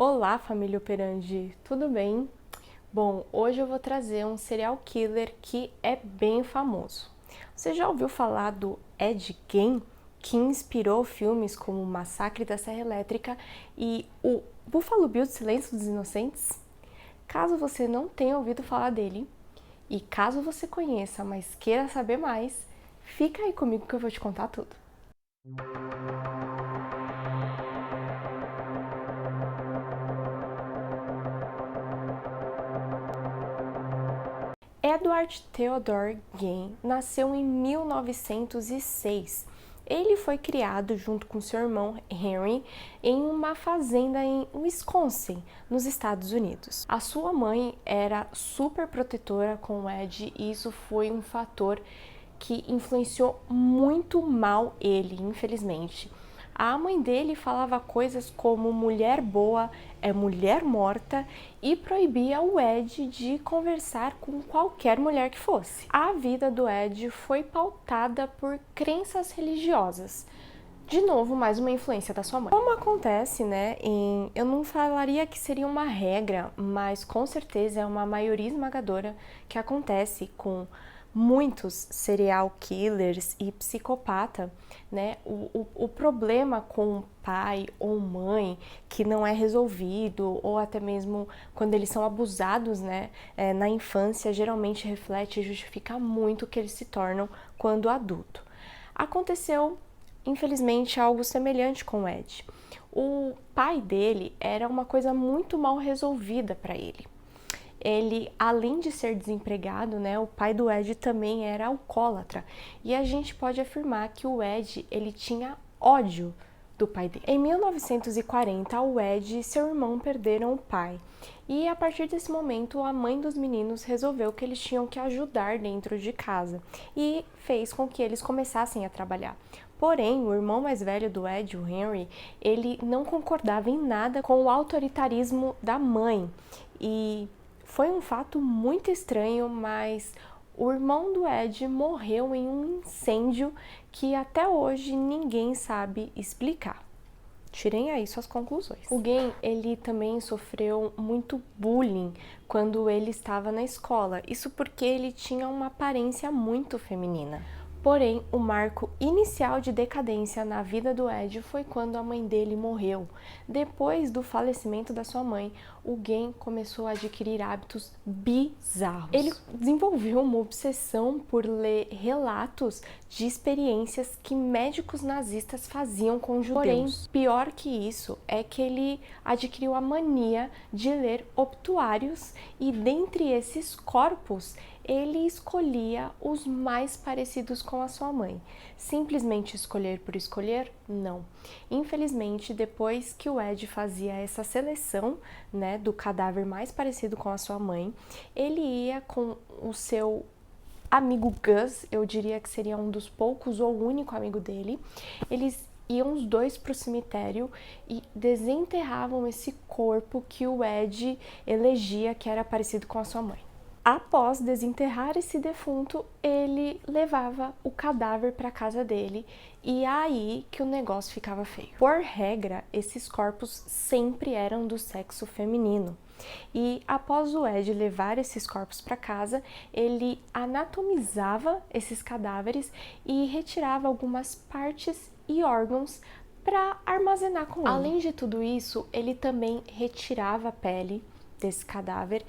Olá, família Operandi, tudo bem? Bom, hoje eu vou trazer um serial killer que é bem famoso. Você já ouviu falar do Ed Gein, que inspirou filmes como Massacre da Serra Elétrica e o Buffalo Bill do Silêncio dos Inocentes? Caso você não tenha ouvido falar dele, e caso você conheça, mas queira saber mais, fica aí comigo que eu vou te contar tudo. Edward Theodore Gein nasceu em 1906. Ele foi criado junto com seu irmão Henry em uma fazenda em Wisconsin, nos Estados Unidos. A sua mãe era super protetora com o Ed e isso foi um fator que influenciou muito mal ele, infelizmente. A mãe dele falava coisas como mulher boa é mulher morta e proibia o Ed de conversar com qualquer mulher que fosse. A vida do Ed foi pautada por crenças religiosas. De novo, mais uma influência da sua mãe. Como acontece, né, eu não falaria que seria uma regra, mas com certeza é uma maioria esmagadora que acontece com muitos serial killers e psicopata, né? O problema com pai ou mãe que não é resolvido, ou até mesmo quando eles são abusados, né, na infância, geralmente reflete e justifica muito o que eles se tornam quando adulto. Aconteceu, infelizmente, algo semelhante com o Ed. O pai dele era uma coisa muito mal resolvida para ele. Ele, além de ser desempregado, né, o pai do Ed também era alcoólatra. E a gente pode afirmar que o Ed, ele tinha ódio do pai dele. Em 1940, o Ed e seu irmão perderam o pai. E a partir desse momento, a mãe dos meninos resolveu que eles tinham que ajudar dentro de casa e fez com que eles começassem a trabalhar. Porém, o irmão mais velho do Ed, o Henry, ele não concordava em nada com o autoritarismo da mãe. E foi um fato muito estranho, mas o irmão do Ed morreu em um incêndio que até hoje ninguém sabe explicar. Tirem aí suas conclusões. O Gein, ele também sofreu muito bullying quando ele estava na escola. Isso porque ele tinha uma aparência muito feminina. Porém, o marco inicial de decadência na vida do Ed foi quando a mãe dele morreu. Depois do falecimento da sua mãe, o Gein começou a adquirir hábitos bizarros. Ele desenvolveu uma obsessão por ler relatos de experiências que médicos nazistas faziam com judeus. Porém, pior que isso é que ele adquiriu a mania de ler obituários e dentre esses corpos ele escolhia os mais parecidos com a sua mãe. Simplesmente escolher por escolher? Não. Infelizmente, depois que o Ed fazia essa seleção, né, do cadáver mais parecido com a sua mãe, ele ia com o seu amigo Gus, eu diria que seria um dos poucos ou o único amigo dele, eles iam os dois para o cemitério e desenterravam esse corpo que o Ed elegia que era parecido com a sua mãe. Após desenterrar esse defunto, ele levava o cadáver para a casa dele e aí que o negócio ficava feio. Por regra, esses corpos sempre eram do sexo feminino. E após o Ed levar esses corpos para casa, ele anatomizava esses cadáveres e retirava algumas partes e órgãos para armazenar com ele. Além de tudo isso, ele também retirava a pele desse cadáver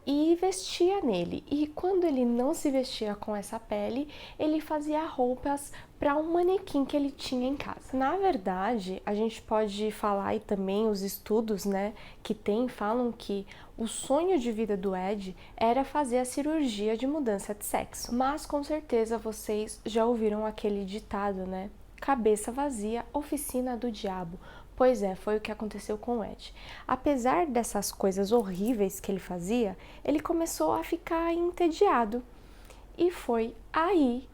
e vestia nele. E quando ele não se vestia com essa pele, ele fazia roupas para um manequim que ele tinha em casa. Na verdade, a gente pode falar, e também os estudos, né, que falam que o sonho de vida do Ed era fazer a cirurgia de mudança de sexo. Mas com certeza vocês já ouviram aquele ditado, né? Cabeça vazia, oficina do diabo. Pois é, foi o que aconteceu com o Ed. Apesar dessas coisas horríveis que ele fazia, ele começou a ficar entediado. E foi aí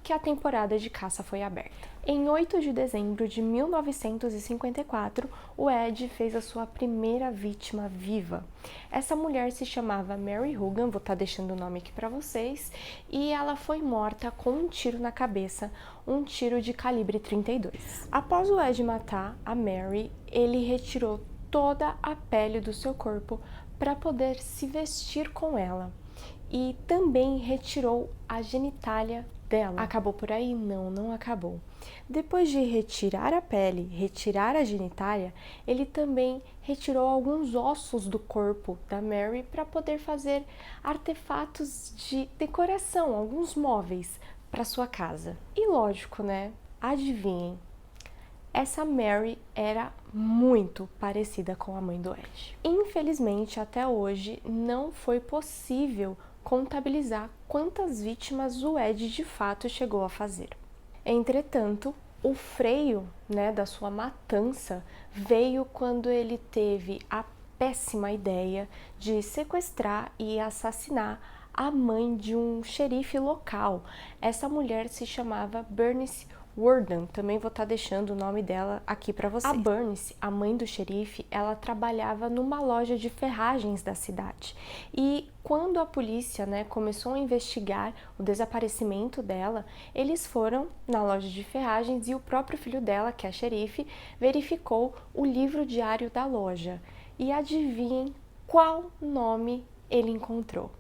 que a temporada de caça foi aberta. Em 8 de dezembro de 1954, o Ed fez a sua primeira vítima viva. Essa mulher se chamava Mary Hogan, vou estar deixando o nome aqui para vocês, e ela foi morta com um tiro na cabeça, um tiro de calibre 32. Após o Ed matar a Mary, ele retirou toda a pele do seu corpo para poder se vestir com ela. E também retirou a genitália dela. Acabou por aí? Não, não acabou. Depois de retirar a pele, retirar a genitália, ele também retirou alguns ossos do corpo da Mary para poder fazer artefatos de decoração, alguns móveis para sua casa. E lógico, né? Adivinhem, essa Mary era muito parecida com a mãe do Ed. Infelizmente, até hoje, não foi possível contabilizar quantas vítimas o Ed de fato chegou a fazer. Entretanto, o freio, da sua matança veio quando ele teve a péssima ideia de sequestrar e assassinar a mãe de um xerife local. Essa mulher se chamava Bernice Worden, também vou estar deixando o nome dela aqui para vocês. A Bernice, a mãe do xerife, ela trabalhava numa loja de ferragens da cidade. E quando a polícia, começou a investigar o desaparecimento dela, eles foram na loja de ferragens e o próprio filho dela, que é xerife, verificou o livro diário da loja. E adivinhem qual nome ele encontrou?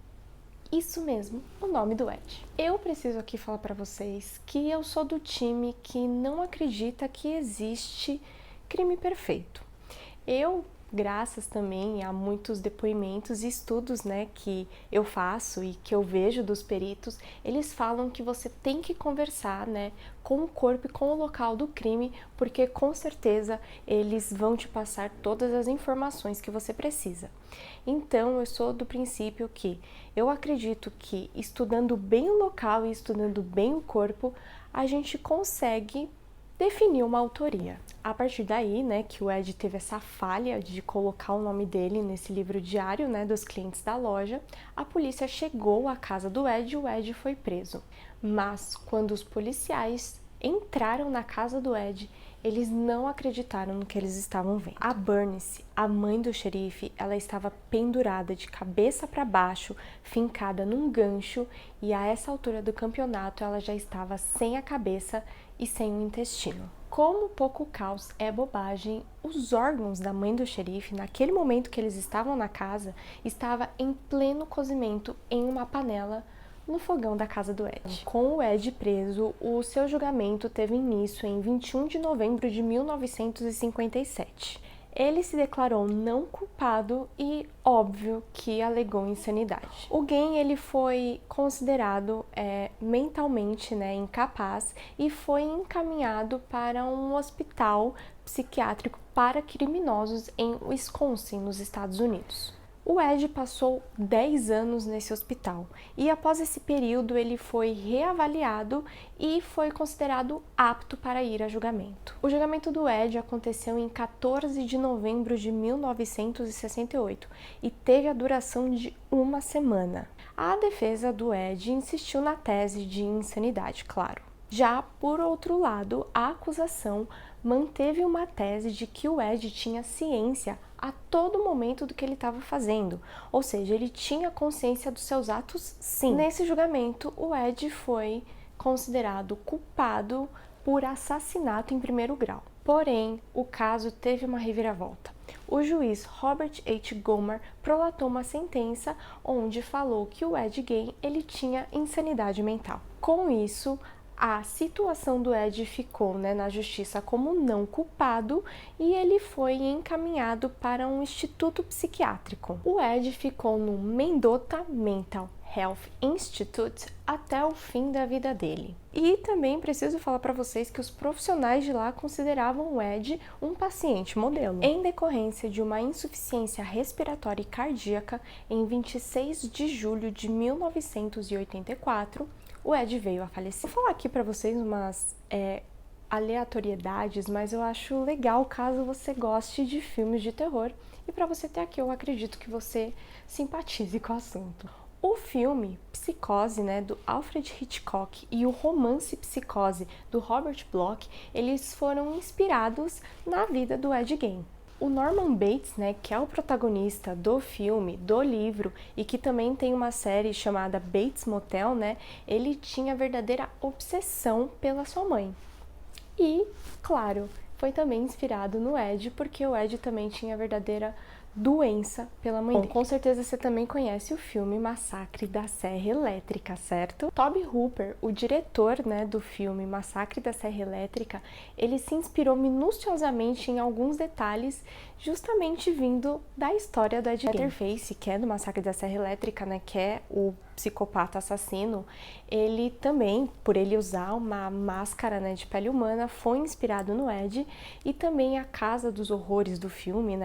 Isso mesmo, o nome do Ed. Eu preciso aqui falar para vocês que eu sou do time que não acredita que existe crime perfeito. Eu, graças também a muitos depoimentos e estudos, que eu faço e que eu vejo dos peritos, eles falam que você tem que conversar, com o corpo e com o local do crime, porque com certeza eles vão te passar todas as informações que você precisa. Então, eu sou do princípio que eu acredito que estudando bem o local e estudando bem o corpo, a gente consegue definir uma autoria. A partir daí, que o Ed teve essa falha de colocar o nome dele nesse livro diário, dos clientes da loja, a polícia chegou à casa do Ed e o Ed foi preso. Mas quando os policiais entraram na casa do Ed, eles não acreditaram no que eles estavam vendo. A Bernice, a mãe do xerife, ela estava pendurada de cabeça para baixo, fincada num gancho, e a essa altura do campeonato ela já estava sem a cabeça e sem o intestino. Como pouco caos é bobagem, os órgãos da mãe do xerife, naquele momento que eles estavam na casa, estava em pleno cozimento em uma panela no fogão da casa do Ed. Com o Ed preso, o seu julgamento teve início em 21 de novembro de 1957. Ele se declarou não culpado e, óbvio, que alegou insanidade. O Gane, ele foi considerado mentalmente incapaz e foi encaminhado para um hospital psiquiátrico para criminosos em Wisconsin, nos Estados Unidos. O Ed passou 10 anos nesse hospital e após esse período ele foi reavaliado e foi considerado apto para ir a julgamento. O julgamento do Ed aconteceu em 14 de novembro de 1968 e teve a duração de uma semana. A defesa do Ed insistiu na tese de insanidade, claro. Já, por outro lado, a acusação manteve uma tese de que o Ed tinha ciência a todo momento do que ele estava fazendo, ou seja, ele tinha consciência dos seus atos, sim. Nesse julgamento, o Ed foi considerado culpado por assassinato em primeiro grau. Porém, o caso teve uma reviravolta. O juiz Robert H. Gomer prolatou uma sentença onde falou que o Ed Gane ele tinha insanidade mental. Com isso, a situação do Ed ficou na justiça como não culpado e ele foi encaminhado para um instituto psiquiátrico. O Ed ficou no Mendota Mental Health Institute até o fim da vida dele. E também preciso falar para vocês que os profissionais de lá consideravam o Ed um paciente modelo. Em decorrência de uma insuficiência respiratória e cardíaca, em 26 de julho de 1984, o Ed veio a falecer. Vou falar aqui para vocês umas aleatoriedades, mas eu acho legal caso você goste de filmes de terror. E para você ter aqui, eu acredito que você simpatize com o assunto. O filme Psicose, do Alfred Hitchcock, e o romance Psicose, do Robert Bloch, eles foram inspirados na vida do Ed Gane. O Norman Bates, que é o protagonista do filme, do livro, e que também tem uma série chamada Bates Motel, ele tinha verdadeira obsessão pela sua mãe. E, claro, foi também inspirado no Ed, porque o Ed também tinha a verdadeira doença pela mãe dele. Com certeza você também conhece o filme Massacre da Serra Elétrica, certo? Tobe Hooper, o diretor, do filme Massacre da Serra Elétrica, ele se inspirou minuciosamente em alguns detalhes, justamente vindo da história do Ed Leatherface, que é do Massacre da Serra Elétrica, que é o psicopata assassino. Ele também, por ele usar uma máscara de pele humana, foi inspirado no Ed, e também a Casa dos Horrores do filme,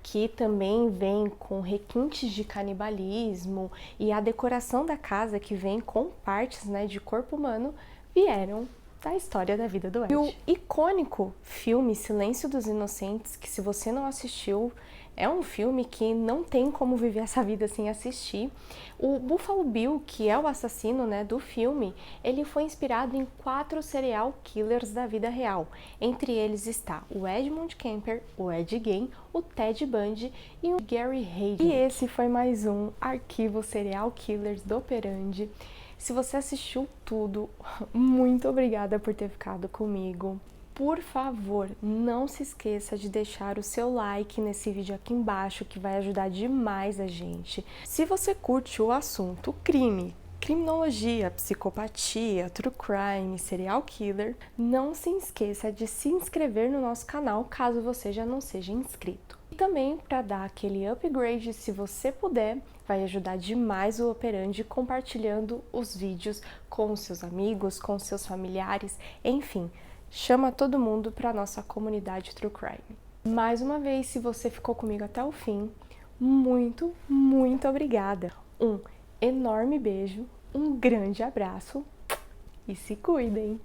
que também vem com requintes de canibalismo, e a decoração da casa, que vem com partes de corpo humano, vieram da história da vida do Ed. E o icônico filme Silêncio dos Inocentes, que se você não assistiu, é um filme que não tem como viver essa vida sem assistir. O Buffalo Bill, que é o assassino do filme, ele foi inspirado em 4 serial killers da vida real. Entre eles está o Edmund Kemper, o Ed Gein, o Ted Bundy e o Gary Hayden. E esse foi mais um Arquivo Serial Killers do Operandi. Se você assistiu tudo, muito obrigada por ter ficado comigo. Por favor, não se esqueça de deixar o seu like nesse vídeo aqui embaixo, que vai ajudar demais a gente. Se você curte o assunto crime, criminologia, psicopatia, true crime, serial killer, não se esqueça de se inscrever no nosso canal, caso você já não seja inscrito. E também, para dar aquele upgrade, se você puder, vai ajudar demais o Operandi compartilhando os vídeos com os seus amigos, com os seus familiares, enfim, chama todo mundo para a nossa comunidade True Crime. Mais uma vez, se você ficou comigo até o fim, muito, muito obrigada. Um enorme beijo, um grande abraço e se cuidem!